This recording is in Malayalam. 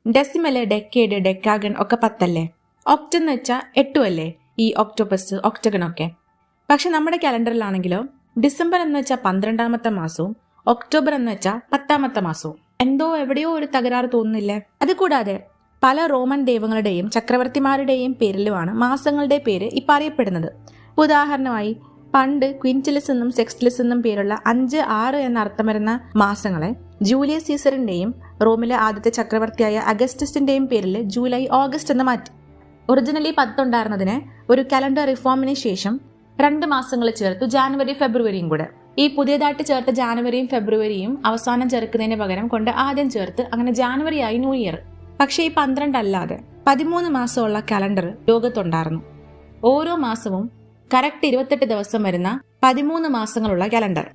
ഡെസിമല്, ഡെക്കേഡ്, ഡെക്കാഗൺ ഒക്കെ 10 അല്ലേ? ഒക്ട് എന്ന് വെച്ചാൽ 8 അല്ലേ? ഈ ഒക്ടോപസ്, ഒക്ടഗൺ ഒക്കെ. പക്ഷെ നമ്മുടെ കലണ്ടറിലാണെങ്കിലോ ഡിസംബർ എന്ന് വെച്ചാൽ 12ാമത്തെ മാസവും ഒക്ടോബർ എന്ന് വെച്ചാൽ 10ാമത്തെ മാസവും. എന്തോ എവിടെയോ ഒരു തകരാറ് തോന്നുന്നില്ലേ? അതുകൂടാതെ പല റോമൻ ദൈവങ്ങളുടെയും ചക്രവർത്തിമാരുടെയും പേരിലുമാണ് മാസങ്ങളുടെ പേര് ഇപ്പം അറിയപ്പെടുന്നത്. ഉദാഹരണമായി പണ്ട് ക്വിൻറ്റിലിസ് എന്നും സെക്സ്റ്റിലിസ് എന്നും പേരുള്ള 5, 6 എന്ന അർത്ഥം വരുന്ന മാസങ്ങളെ ജൂലിയസ് സീസറിന്റെയും റോമിലെ ആദ്യത്തെ ചക്രവർത്തിയായ അഗസ്റ്റസിന്റെയും പേരിൽ ജൂലൈ, ഓഗസ്റ്റ് എന്ന് മാറ്റി. ഒറിജിനലി 10 ഉണ്ടായിരുന്നതിന് ഒരു കലണ്ടർ റിഫോമിന് ശേഷം 2 മാസങ്ങൾ ചേർത്തു, ജാനുവരി, ഫെബ്രുവരിയും കൂടെ. ഈ പുതിയതായിട്ട് ചേർത്ത ജാനുവരിയും ഫെബ്രുവരിയും അവസാനം ചേർക്കുന്നതിന് പകരം കൊണ്ട് ആദ്യം ചേർത്ത് അങ്ങനെ ജാനുവരി ആയി ന്യൂ ഇയർ. പക്ഷേ ഈ 12 അല്ലാതെ 13 മാസമുള്ള കലണ്ടർ ലോകത്തുണ്ടായിരുന്നു. ഓരോ മാസവും കറക്റ്റ് 28 ദിവസം വരുന്ന 13 മാസങ്ങളുള്ള കലണ്ടർ.